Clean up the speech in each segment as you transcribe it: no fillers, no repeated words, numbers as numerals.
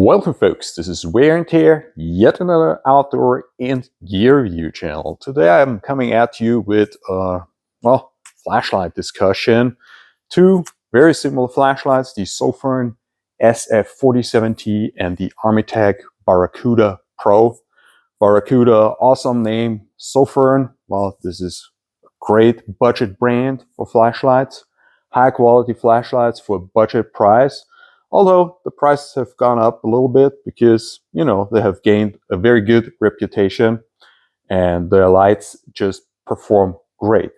Welcome folks, this is Wear and Tear, yet another outdoor and gear review channel. Today I'm coming at you with flashlight discussion. Two very similar flashlights, the Sofirn SF47T and the Armytek Barracuda Pro. Barracuda, awesome name. Sofirn, well, this is a great budget brand for flashlights. High quality flashlights for a budget price. Although the prices have gone up a little bit because, they have gained a very good reputation and their lights just perform great.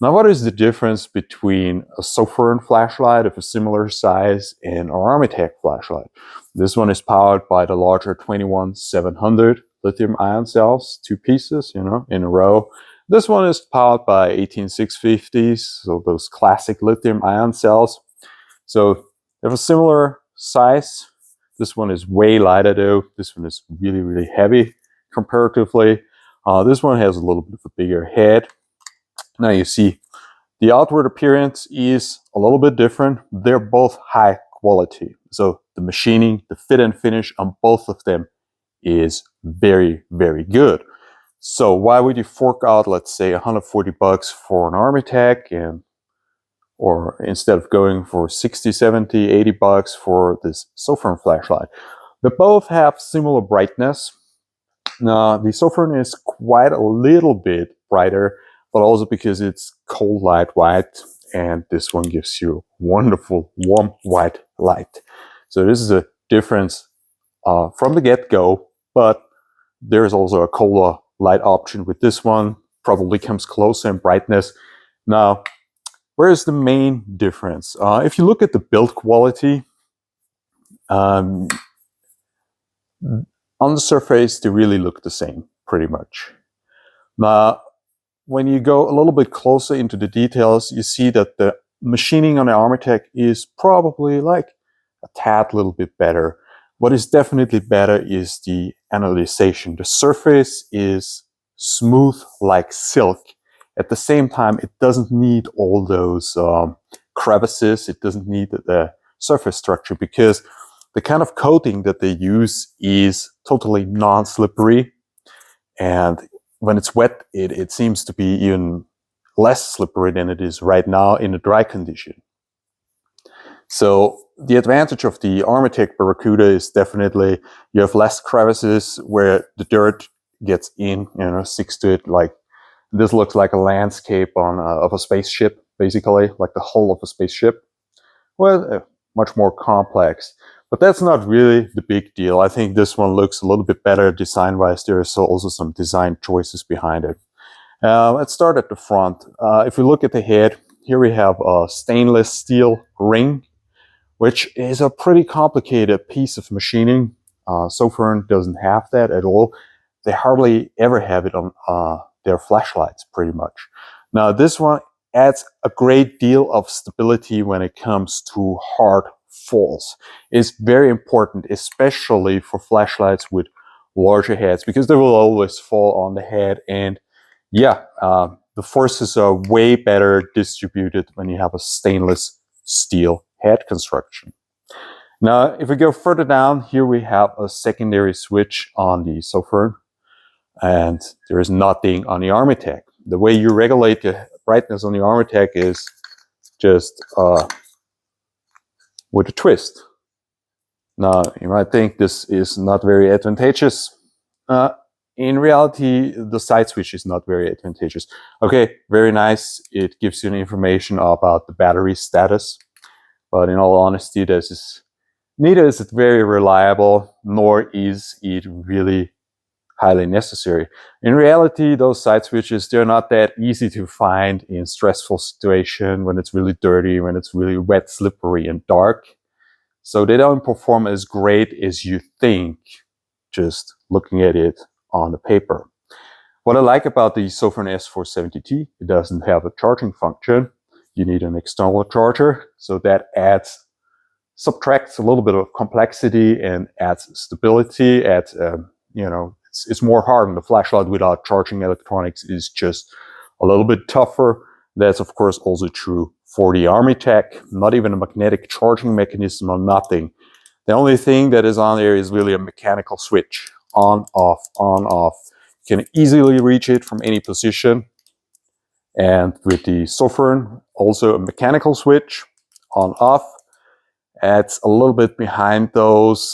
Now, what is the difference between a Sofirn flashlight of a similar size and an Armytek flashlight? This one is powered by the larger 21700 lithium-ion cells, two pieces, in a row. This one is powered by 18650s, so those classic lithium-ion cells. So they have a similar size. This one is way lighter though. This one is really, really heavy comparatively. This one has a little bit of a bigger head. Now you see the outward appearance is a little bit different. They're both high quality. So the machining, the fit and finish on both of them is very, very good. So why would you fork out, let's say, 140 bucks for an Armytek or instead of going for 60, 70, 80 bucks for this Sofirn flashlight? They both have similar brightness. Now, the Sofirn is quite a little bit brighter, but also because it's cold light white, and this one gives you wonderful warm white light. So this is a difference from the get-go, but there's also a cooler light option with this one. Probably comes closer in brightness. Now, where is the main difference? If you look at the build quality, on the surface, they really look the same, pretty much. Now, when you go a little bit closer into the details, you see that the machining on the Armytek is probably like a tad little bit better. What is definitely better is the anodization. The surface is smooth like silk. At the same time, it doesn't need all those crevices. It doesn't need the surface structure because the kind of coating that they use is totally non-slippery. And when it's wet, it seems to be even less slippery than it is right now in a dry condition. So the advantage of the Armytek Barracuda is definitely you have less crevices where the dirt gets in, sticks to it. Like this looks like a landscape of a spaceship, basically, like the hull of a spaceship. Well, much more complex, but that's not really the big deal. I think this one looks a little bit better design-wise. There is also some design choices behind it. Let's start at the front. If we look at the head, here we have a stainless steel ring, which is a pretty complicated piece of machining. Sofirn doesn't have that at all. They hardly ever have it on their flashlights, pretty much. Now, this one adds a great deal of stability when it comes to hard falls. It's very important, especially for flashlights with larger heads, because they will always fall on the head. And yeah, the forces are way better distributed when you have a stainless steel head construction. Now, if we go further down, here we have a secondary switch on the Sofirn, and there is nothing on the Armytek. The way you regulate the brightness on the Armytek is just with a twist. Now, you might think this is not very advantageous. In reality, the side switch is not very advantageous. Okay, very nice. It gives you information about the battery status. But in all honesty, neither is it very reliable, nor is it really highly necessary. In reality, those side switches, they're not that easy to find in stressful situation, when it's really dirty, when it's really wet, slippery, and dark. So they don't perform as great as you think, just looking at it on the paper. What I like about the Sofirn S47T, it doesn't have a charging function. You need an external charger, so that subtracts a little bit of complexity and adds stability. It's more hard on the flashlight without charging electronics is just a little bit tougher. That's of course also true for the Armytek. Not even a magnetic charging mechanism or nothing. The only thing that is on there is really a mechanical switch. On, off, on, off. You can easily reach it from any position. And with the Sofirn, also a mechanical switch, on, off. It's a little bit behind those,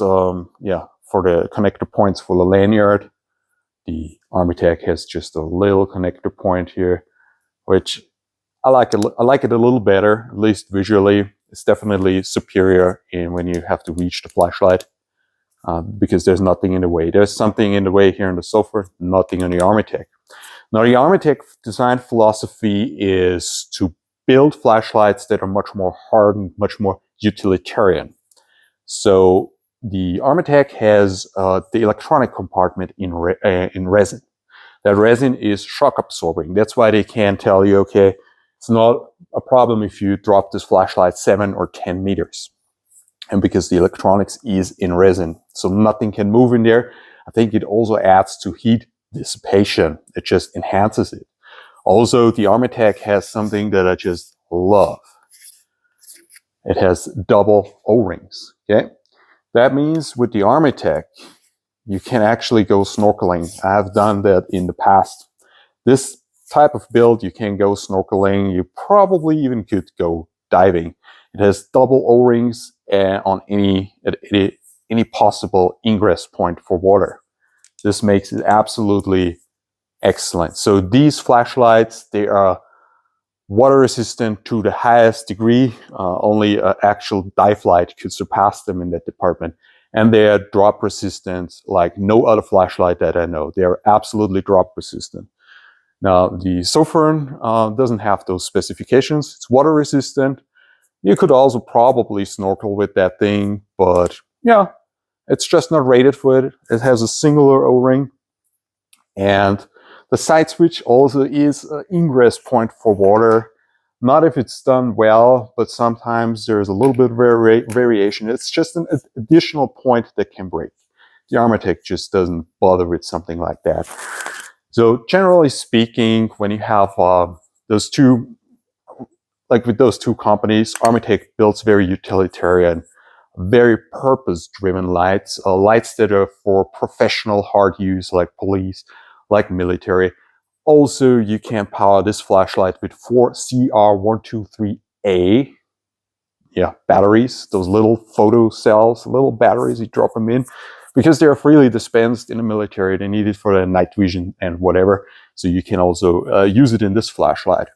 yeah, for the connector points for the lanyard. The Armytek has just a little connector point here, which I like it a little better, at least visually. It's definitely superior when you have to reach the flashlight, because there's nothing in the way. There's something in the way here in the Sofirn, nothing on the Armytek. Now, the Armytek design philosophy is to build flashlights that are much more hardened, much more utilitarian. So the Armytek has the electronic compartment in resin. That resin is shock absorbing. That's why they can tell you, okay, it's not a problem if you drop this flashlight 7 or 10 meters. And because the electronics is in resin, so nothing can move in there. I think it also adds to heat dissipation. It just enhances it. Also, the Armytek has something that I just love. It has double O-rings, okay? That means with the Armytek, you can actually go snorkeling. I have done that in the past. This type of build, you can go snorkeling. You probably even could go diving. It has double O-rings on any possible ingress point for water. This makes it absolutely excellent. So these flashlights, they are water resistant to the highest degree. Only an actual dive light could surpass them in that department. And they are drop resistant like no other flashlight that I know. They are absolutely drop resistant. Now, the Sofirn doesn't have those specifications. It's water resistant. You could also probably snorkel with that thing, but yeah, it's just not rated for it. It has a singular O-ring. And the side switch also is an ingress point for water. Not if it's done well, but sometimes there's a little bit of variation. It's just an additional point that can break. The Armytek just doesn't bother with something like that. So generally speaking, when you have those two, like with those two companies, Armytek builds very utilitarian, very purpose-driven lights, lights that are for professional hard use like police, like military. Also, you can power this flashlight with 4 CR123A batteries, those little photo cells, little batteries, you drop them in. Because they are freely dispensed in the military, they need it for the night vision and whatever. So you can also use it in this flashlight.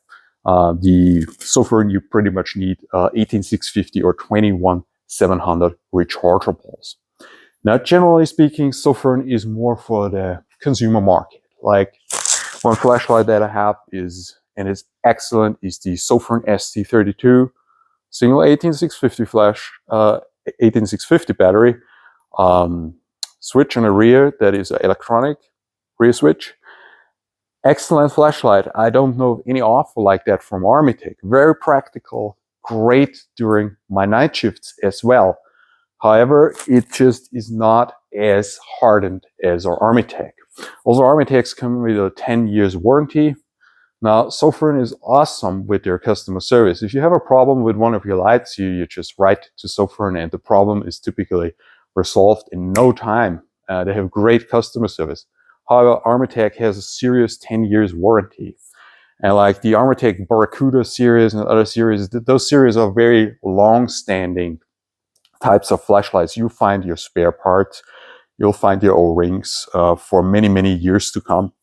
The Sofirn, you pretty much need 18650 or 21700 rechargeables. Now, generally speaking, Sofirn is more for the consumer market. Like one flashlight that I have is, and it's excellent, is the Sofirn ST32 single 18650 flash, 18650 battery. Switch on the rear that is an electronic rear switch. Excellent flashlight. I don't know of any offer like that from Armytek. Very practical, great during my night shifts as well. However, it just is not as hardened as our Armytek. Also, Armytek's come with a 10 years warranty. Now, Sofirn is awesome with their customer service. If you have a problem with one of your lights, you just write to Sofirn and the problem is typically resolved in no time. They have great customer service. However, Armytek has a serious 10 years warranty. And like the Armytek Barracuda series and other series, those series are very long-standing types of flashlights. You find your spare parts, you'll find your O-rings for many, many years to come.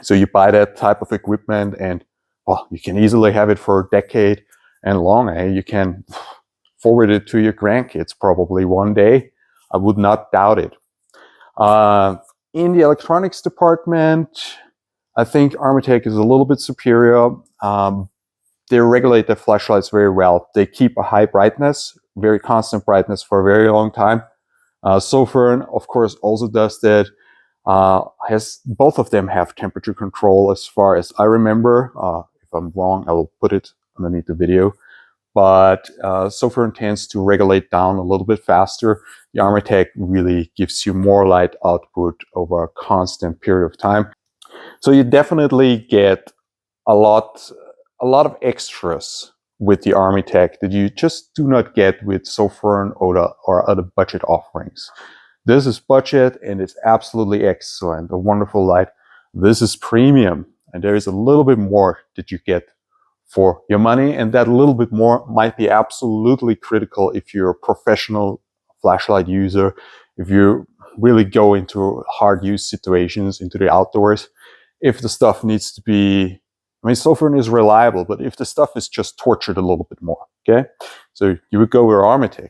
So you buy that type of equipment and, well, you can easily have it for a decade and longer. You can forward it to your grandkids probably one day. I would not doubt it. In the electronics department, I think Armytek is a little bit superior. They regulate their flashlights very well. They keep a high brightness, very constant brightness for a very long time. Sofirn, of course, also does that. Both of them have temperature control as far as I remember. If I'm wrong, I will put it underneath the video. But Sofirn tends to regulate down a little bit faster. The Armytek really gives you more light output over a constant period of time. So you definitely get a lot of extras with the Armytek that you just do not get with Sofirn or other budget offerings. This is budget and it's absolutely excellent, a wonderful light. This is premium, and there is a little bit more that you get for your money, and that little bit more might be absolutely critical if you're a professional flashlight user, if you really go into hard use situations, into the outdoors. If the stuff needs to be, I mean, Sofirn is reliable, but if the stuff is just tortured a little bit more, okay? So you would go with Armytek.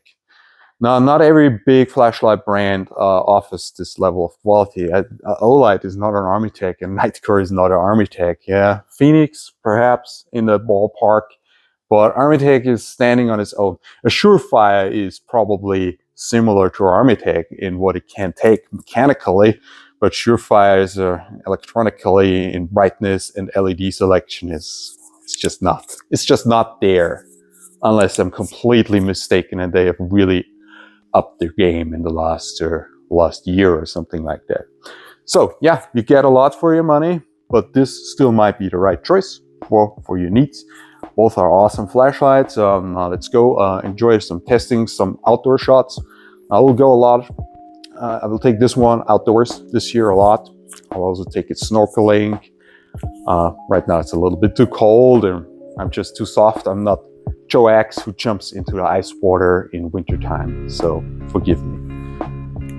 Now, not every big flashlight brand offers this level of quality. Olight is not an Armytek, and Nightcore is not an Armytek. Yeah, Phoenix, perhaps, in the ballpark, but Armytek is standing on its own. A Surefire is probably similar to Armytek in what it can take mechanically, but Surefire is electronically in brightness and LED selection it's just not there, unless I'm completely mistaken and they have really upped their game in the last year or something like that. So yeah, you get a lot for your money, but this still might be the right choice for your needs. Both are awesome flashlights. Now let's go enjoy some testing, some outdoor shots. I will go a lot. I will take this one outdoors this year a lot. I'll also take it snorkeling. Right now it's a little bit too cold and I'm just too soft. I'm not Joe X who jumps into the ice water in wintertime, so forgive me.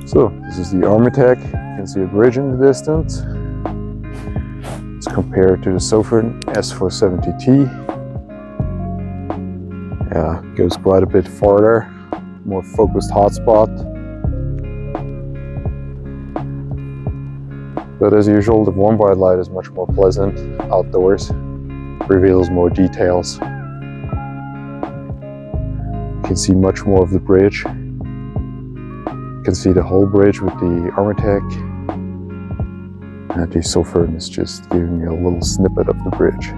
So this is the Armytek. You can see a bridge in the distance. Let's compare it to the Sofirn S47T. Yeah, goes quite a bit farther, more focused hotspot. But as usual, the warm bright light is much more pleasant outdoors, reveals more details. You can see much more of the bridge. You can see the whole bridge with the Armytek. And the Sofirn is just giving me a little snippet of the bridge.